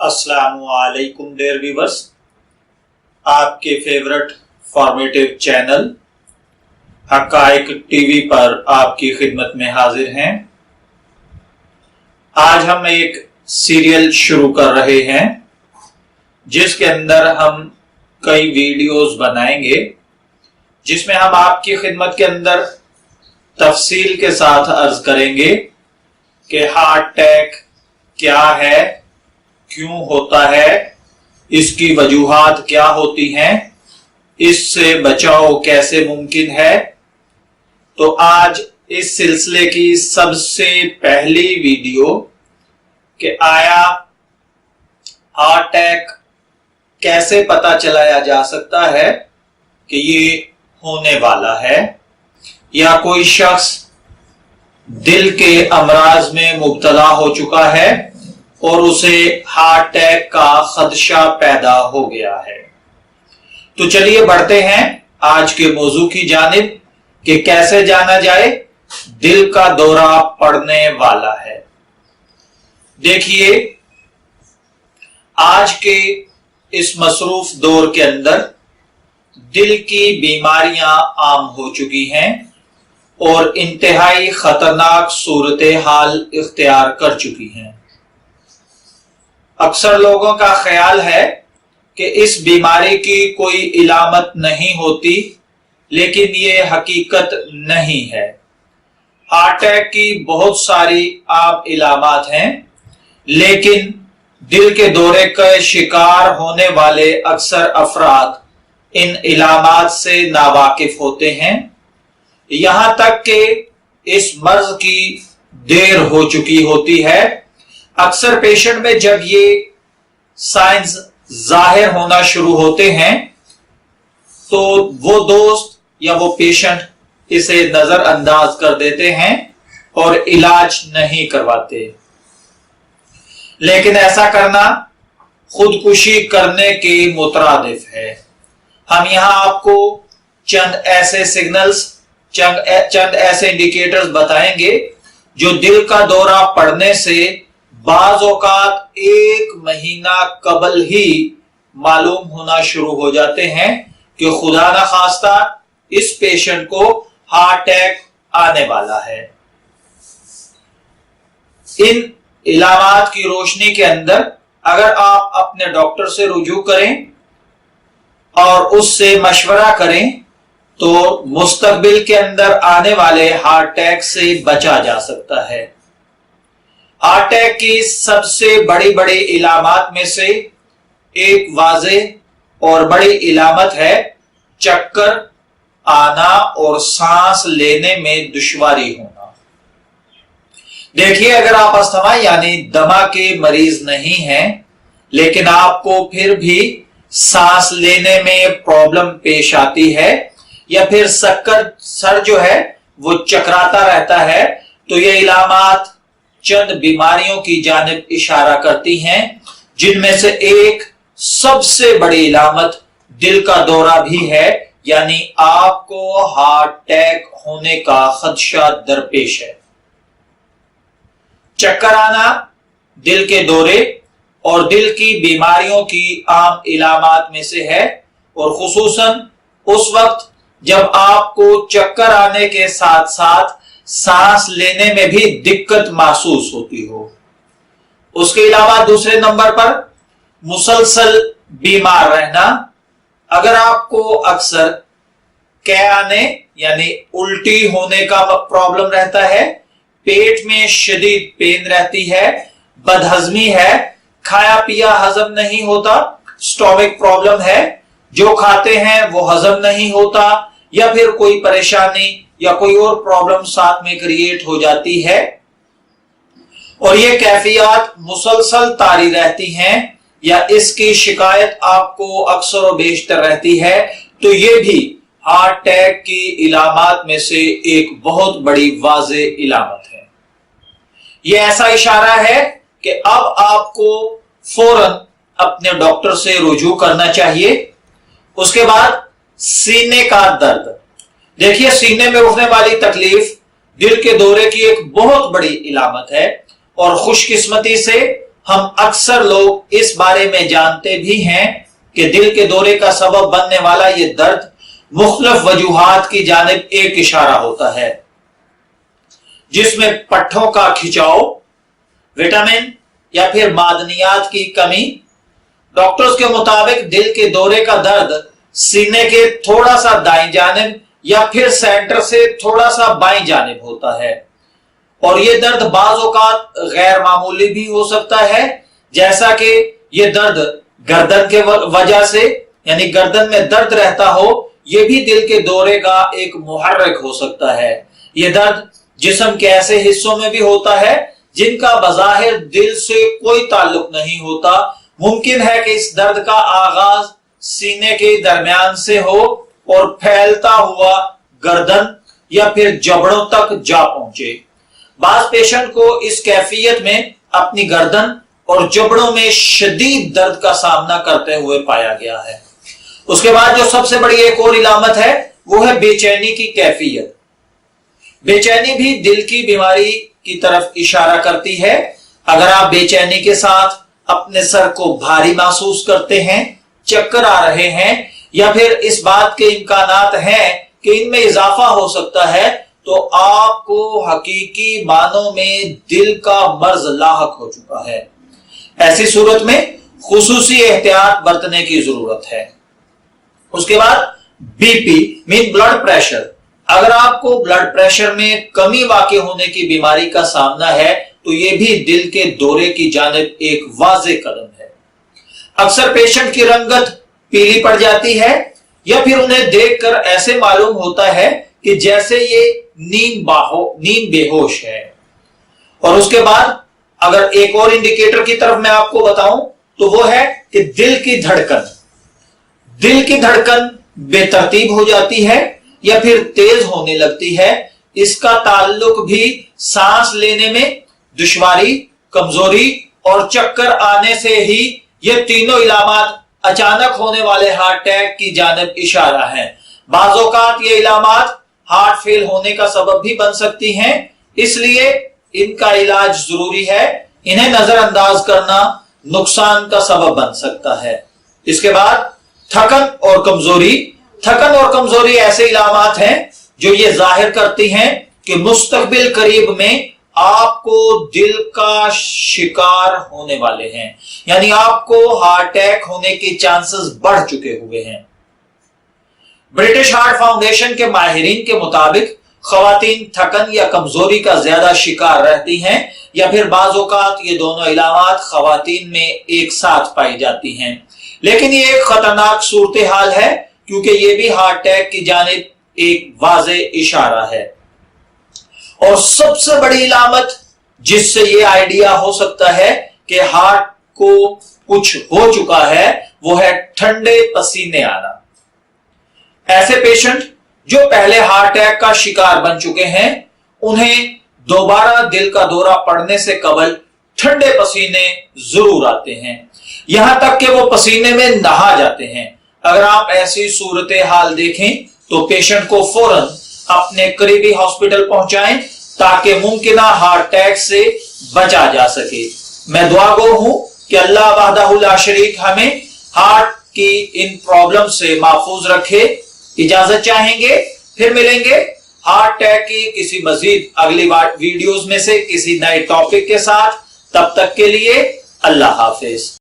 अस्सलामु अलैकुम dear viewers, आपके फेवरेट फॉर्मेटिव चैनल हकाइक टीवी पर आपकी खिदमत में हाजिर हैं। आज हम एक सीरियल शुरू कर रहे हैं जिसके अंदर हम कई वीडियोस बनाएंगे, जिसमें हम आपकी खिदमत के अंदर तफसील के साथ अर्ज करेंगे कि हार्ट अटैक क्या है, क्यों होता है, इसकी वजूहात क्या होती हैं, इससे बचाव कैसे मुमकिन है। तो आज इस सिलसिले की सबसे पहली वीडियो कि आया हार्ट अटैक कैसे पता चलाया जा सकता है कि ये होने वाला है, या कोई शख्स दिल के अमराज में मुब्तला हो चुका है और उसे हार्ट अटैक का खदशा पैदा हो गया है। तो चलिए बढ़ते हैं आज के मौजू की जानिब कि कैसे जाना जाए दिल का दौरा पड़ने वाला है। देखिए, आज के इस मसरूफ दौर के अंदर दिल की बीमारियां आम हो चुकी हैं और इंतहाई खतरनाक सूरत हाल इख्तियार कर चुकी हैं। अक्सर लोगों का ख्याल है कि इस बीमारी की कोई इलामत नहीं होती, लेकिन ये हकीकत नहीं है। हार्ट अटैक की बहुत सारी आम इलामत हैं, लेकिन दिल के दौरे के शिकार होने वाले अक्सर अफराद इन इलामत से नावाकिफ होते हैं, यहां तक कि इस मर्ज की देर हो चुकी होती है। अक्सर पेशेंट में जब ये साइंस जाहिर होना शुरू होते हैं तो वो दोस्त या वो पेशेंट इसे नजरअंदाज कर देते हैं और इलाज नहीं करवाते। लेकिन ऐसा करना खुदकुशी करने के मुतरादिफ है। हम यहां आपको चंद ऐसे सिग्नल्स, चंद ऐसे इंडिकेटर्स बताएंगे जो दिल का दौरा पड़ने से बाज़ औक़ात एक महीना कबल ही मालूम होना शुरू हो जाते हैं कि खुदा न खास्ता इस पेशेंट को हार्ट अटैक आने वाला है। इन इलामात की रोशनी के अंदर अगर आप अपने डॉक्टर से रुजू करें और उससे मशवरा करें तो मुस्तकबिल के अंदर आने वाले हार्ट अटैक से बचा जा सकता है। हार्ट अटैक की सबसे बड़ी इलामत में से एक वाज़ेह और बड़ी इलामत है चक्कर आना और सांस लेने में दुश्वारी होना। देखिए, अगर आप अस्थमा यानी दमा के मरीज नहीं हैं, लेकिन आपको फिर भी सांस लेने में प्रॉब्लम पेश आती है या फिर सर जो है वो चकराता रहता है, तो ये इलामत चंद बीमारियों की जानिब इशारा करती हैं, जिनमें से एक सबसे बड़ी इलामत दिल का दौरा भी है, यानी आपको हार्ट अटैक होने का खदशा दरपेश है। चक्कर आना दिल के दौरे और दिल की बीमारियों की आम इलामत में से है, और खुसूसन उस वक्त जब आपको चक्कर आने के साथ साथ सांस लेने में भी दिक्कत महसूस होती हो। उसके अलावा दूसरे नंबर पर मुसलसल बीमार रहना। अगर आपको अक्सर कै आने यानी उल्टी होने का प्रॉब्लम रहता है, पेट में शदीद पेन रहती है, बदहजमी है, खाया पिया हजम नहीं होता, स्टोमिक प्रॉब्लम है, जो खाते हैं वो हजम नहीं होता, या फिर कोई परेशानी या कोई और प्रॉब्लम साथ में क्रिएट हो जाती है और ये कैफियत मुसलसल तारी रहती हैं, या इसकी शिकायत आपको अक्सर और बेशतर रहती है, तो ये भी हार्ट अटैक की इलामत में से एक बहुत बड़ी वाज़ेह इलामत है। ये ऐसा इशारा है कि अब आपको फौरन अपने डॉक्टर से रुजू करना चाहिए। उसके बाद सीने का दर्द। देखिए, सीने में उठने वाली तकलीफ दिल के दौरे की एक बहुत बड़ी इलामत है और खुशकिस्मती से हम अक्सर लोग इस बारे में जानते भी हैं कि दिल के दौरे का सबब बनने वाला ये दर्द मुख्तलिफ वजूहात की जानिब एक इशारा होता है, जिसमें पट्ठों का खिंचाव, विटामिन या फिर मादनियात की कमी। डॉक्टर्स के मुताबिक दिल के दौरे का दर्द सीने के थोड़ा सा दाईं जानिब या फिर सेंटर से थोड़ा सा बाईं जानिब होता है, और यह दर्द बाज़ औक़ात गैर मामूली भी हो सकता है, जैसा कि यह दर्द गर्दन के वजह से, यानी गर्दन में दर्द रहता हो, यह भी दिल के दौरे का एक मुहर्रिक हो सकता है। यह दर्द जिस्म के ऐसे हिस्सों में भी होता है जिनका बज़ाहिर दिल से कोई ताल्लुक नहीं होता। मुमकिन है कि इस दर्द का आगाज सीने के दरमियान से हो और फैलता हुआ गर्दन या फिर जबड़ों तक जा पहुंचे। बाज पेशेंट को इस कैफियत में अपनी गर्दन और जबड़ों में शदीद दर्द का सामना करते हुए पाया गया है। उसके बाद जो सबसे बड़ी एक और इलामत है वो है बेचैनी की कैफियत। बेचैनी भी दिल की बीमारी की तरफ इशारा करती है। अगर आप बेचैनी के साथ अपने सर को भारी महसूस करते हैं, चक्कर आ रहे हैं, या फिर इस बात के इम्कानात हैं कि इनमें इजाफा हो सकता है, तो आपको हकीकी मानों में दिल का मर्ज लाहक हो चुका है। ऐसी सूरत में खुसूसी एहतियात बरतने की जरूरत है। उसके बाद बीपी मीन ब्लड प्रेशर। अगर आपको ब्लड प्रेशर में कमी वाक़ई होने की बीमारी का सामना है तो यह भी दिल के दौरे की जानिब एक वाज़े कदम है। अक्सर पेशेंट की रंगत पीली पड़ जाती है या फिर उन्हें देखकर ऐसे मालूम होता है कि जैसे ये नींद बेहोश है। और उसके बाद अगर एक और इंडिकेटर की तरफ मैं आपको बताऊं तो वो है कि दिल की धड़कन बेतरतीब हो जाती है या फिर तेज होने लगती है। इसका ताल्लुक भी सांस लेने में दुश्वारी, कमजोरी और चक्कर आने से ही ये तीनों इलामात अचानक होने वाले हार्ट अटैक की जानिब इशारा है। बाज़ औक़ात ये इलामात हार्ट फेल होने का सबब भी बन सकती हैं, इसलिए इनका इलाज जरूरी है। इन्हें नजरअंदाज करना नुकसान का सबब बन सकता है। इसके बाद थकन और कमजोरी ऐसे इलामात हैं जो ये जाहिर करती हैं कि मुस्तकबिल करीब में आपको दिल का शिकार होने वाले हैं, यानी आपको हार्ट अटैक होने के चांसेस बढ़ चुके हुए हैं। ब्रिटिश हार्ट फाउंडेशन के माहिरीन के मुताबिक खवातीन थकन या कमजोरी का ज्यादा शिकार रहती हैं, या फिर बाज़ औक़ात ये दोनों इलामात खवातीन में एक साथ पाई जाती हैं। लेकिन ये एक खतरनाक सूरत हाल है क्योंकि ये भी हार्ट अटैक की जानिब एक वाज़े इशारा है। और सबसे बड़ी इलामत जिससे ये आइडिया हो सकता है कि हार्ट को कुछ हो चुका है वो है ठंडे पसीने आना। ऐसे पेशेंट जो पहले हार्ट अटैक का शिकार बन चुके हैं उन्हें दोबारा दिल का दौरा पड़ने से कबल ठंडे पसीने जरूर आते हैं, यहां तक कि वो पसीने में नहा जाते हैं। अगर आप ऐसी सूरत हाल देखें तो पेशेंट को फौरन अपने करीबी हॉस्पिटल पहुंचाएं ताकि मुमकिना हार्ट अटैक से बचा जा सके। मैं दुआगो हूं कि अल्लाह वहदहु ला शरीक हमें हार्ट की इन प्रॉब्लम से महफूज रखे। इजाजत चाहेंगे, फिर मिलेंगे हार्ट अटैक की किसी मजीद अगली वीडियोस में से किसी नए टॉपिक के साथ। तब तक के लिए अल्लाह हाफिज।